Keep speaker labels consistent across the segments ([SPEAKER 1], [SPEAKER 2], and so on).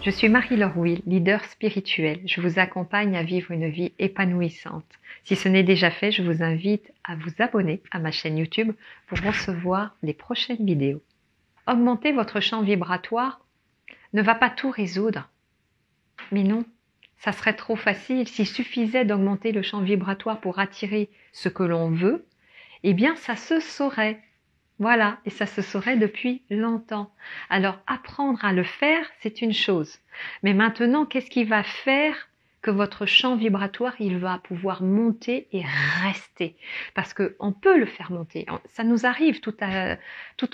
[SPEAKER 1] Je suis Marie-Laure Will, leader spirituel. Je vous accompagne à vivre une vie épanouissante. Si ce n'est déjà fait, je vous invite à vous abonner à ma chaîne YouTube pour recevoir les prochaines vidéos. Augmenter votre champ vibratoire ne va pas tout résoudre. Mais non, ça serait trop facile. S'il suffisait d'augmenter le champ vibratoire pour attirer ce que l'on veut, eh bien ça se saurait. Voilà, et ça se saurait depuis longtemps. Alors, apprendre à le faire, c'est une chose. Mais maintenant, qu'est-ce qui va faire que votre champ vibratoire, il va pouvoir monter et rester? Parce que on peut le faire monter. Ça nous arrive tout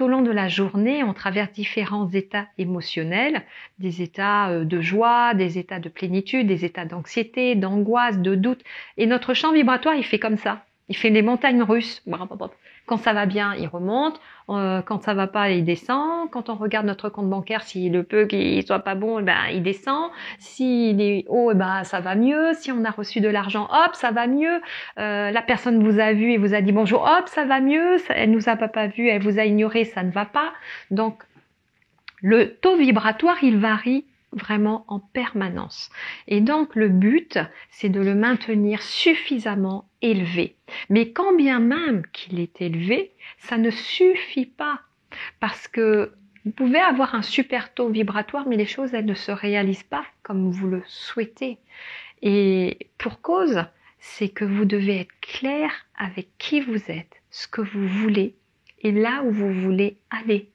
[SPEAKER 1] au long de la journée, on traverse différents états émotionnels, des états de joie, des états de plénitude, des états d'anxiété, d'angoisse, de doute. Et notre champ vibratoire, il fait comme ça. Il fait des montagnes russes. Quand ça va bien, il remonte. Quand ça va pas, il descend. Quand on regarde notre compte bancaire, s'il peut qu'il soit pas bon, il descend. S'il est haut, ça va mieux. Si on a reçu de l'argent, hop, ça va mieux. La personne vous a vu et vous a dit bonjour, hop, ça va mieux. Elle nous a pas vu, elle vous a ignoré, ça ne va pas. Donc, le taux vibratoire, il varie vraiment en permanence. Et donc, le but, c'est de le maintenir suffisamment élevé. Mais quand bien même qu'il est élevé, ça ne suffit pas. Parce que vous pouvez avoir un super taux vibratoire, mais les choses, elles ne se réalisent pas comme vous le souhaitez. Et pour cause, c'est que vous devez être clair avec qui vous êtes, ce que vous voulez, et là où vous voulez aller.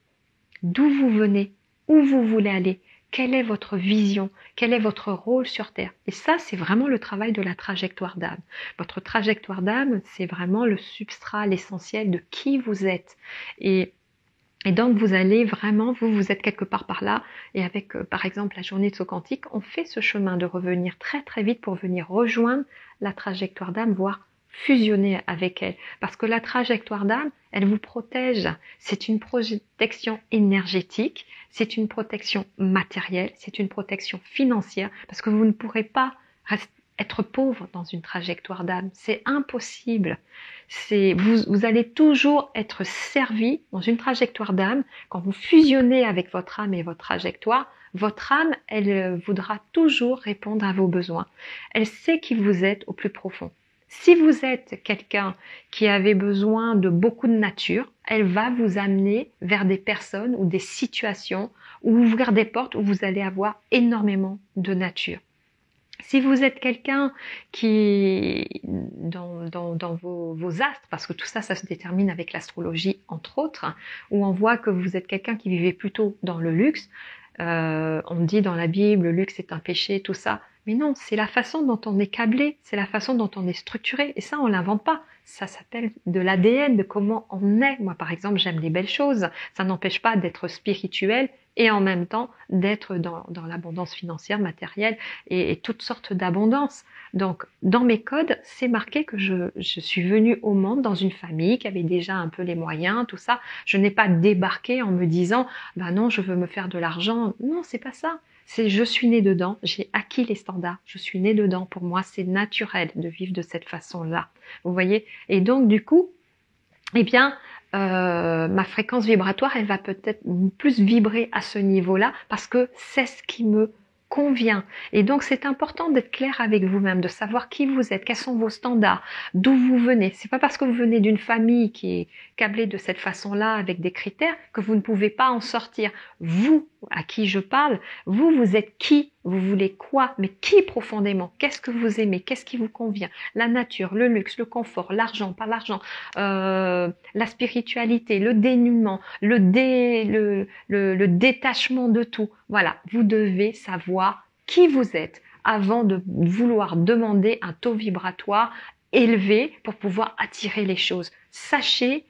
[SPEAKER 1] D'où vous venez, où vous voulez aller, quelle est votre vision, quel est votre rôle sur Terre. Et ça, c'est vraiment le travail de la trajectoire d'âme. Votre trajectoire d'âme, c'est vraiment le substrat, l'essentiel de qui vous êtes. Et donc, vous allez vraiment, vous êtes quelque part par là, et avec, par exemple, la journée de saut quantique, on fait ce chemin de revenir très très vite pour venir rejoindre la trajectoire d'âme, voire fusionner avec elle. Parce que la trajectoire d'âme, elle vous protège. C'est une protection énergétique, c'est une protection matérielle, c'est une protection financière, parce que vous ne pourrez pas être pauvre dans une trajectoire d'âme. C'est impossible. Vous allez toujours être servi dans une trajectoire d'âme. Quand vous fusionnez avec votre âme et votre trajectoire, votre âme, elle voudra toujours répondre à vos besoins. Elle sait qui vous êtes au plus profond. Si vous êtes quelqu'un qui avait besoin de beaucoup de nature, elle va vous amener vers des personnes ou des situations ou ouvrir des portes où vous allez avoir énormément de nature. Si vous êtes quelqu'un qui, dans vos astres, parce que tout ça, ça se détermine avec l'astrologie, entre autres, où on voit que vous êtes quelqu'un qui vivait plutôt dans le luxe, on dit dans la Bible, le luxe est un péché, tout ça. Mais non, c'est la façon dont on est câblé, c'est la façon dont on est structuré. Et ça, on l'invente pas. Ça s'appelle de l'ADN, de comment on est. Moi, par exemple, j'aime les belles choses. Ça n'empêche pas d'être spirituel et en même temps d'être dans l'abondance financière, matérielle et toutes sortes d'abondance. Donc, dans mes codes, c'est marqué que je suis venue au monde dans une famille qui avait déjà un peu les moyens, tout ça. Je n'ai pas débarqué en me disant, non, je veux me faire de l'argent. Non, c'est pas ça. C'est je suis née dedans, j'ai acquis les standards, je suis née dedans. Pour moi, c'est naturel de vivre de cette façon-là. Vous voyez? Et donc, du coup, ma fréquence vibratoire, elle va peut-être plus vibrer à ce niveau-là parce que c'est ce qui me convient. Et donc, c'est important d'être clair avec vous-même, de savoir qui vous êtes, quels sont vos standards, d'où vous venez. C'est pas parce que vous venez d'une famille qui est câblée de cette façon-là avec des critères que vous ne pouvez pas en sortir. Vous, à qui je parle, vous êtes qui? Vous voulez quoi? Mais qui profondément? Qu'est-ce que vous aimez? Qu'est-ce qui vous convient? La nature, le luxe, le confort, l'argent, pas l'argent, la spiritualité, le dénuement, le détachement de tout. Voilà, vous devez savoir qui vous êtes avant de vouloir demander un taux vibratoire élevé pour pouvoir attirer les choses. Sachez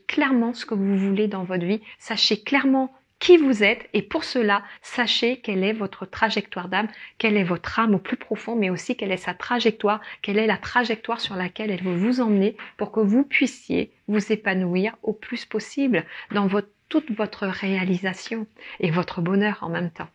[SPEAKER 1] clairement ce que vous voulez dans votre vie. Sachez clairement qui vous êtes et pour cela, sachez quelle est votre trajectoire d'âme, quelle est votre âme au plus profond, mais aussi quelle est sa trajectoire, quelle est la trajectoire sur laquelle elle veut vous emmener pour que vous puissiez vous épanouir au plus possible dans toute votre réalisation et votre bonheur en même temps.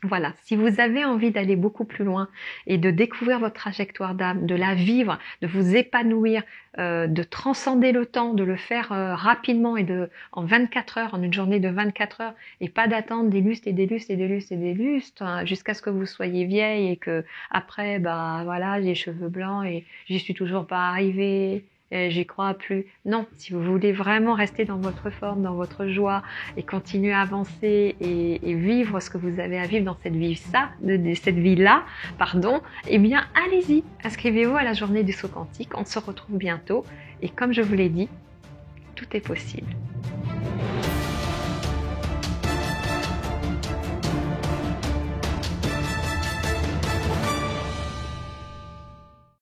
[SPEAKER 1] Voilà, si vous avez envie d'aller beaucoup plus loin et de découvrir votre trajectoire d'âme, de la vivre, de vous épanouir, de transcender le temps, de le faire rapidement et en 24 heures, en une journée de 24 heures, et pas d'attendre des lustres et des lustres et des lustres et des lustres, hein, jusqu'à ce que vous soyez vieille et que après, bah voilà, j'ai les cheveux blancs et j'y suis toujours pas arrivée. J'y crois plus. Non, si vous voulez vraiment rester dans votre forme, dans votre joie et continuer à avancer et vivre ce que vous avez à vivre dans cette vie-là, pardon, eh bien allez-y, inscrivez-vous à la journée du saut quantique. On se retrouve bientôt et comme je vous l'ai dit, tout est possible.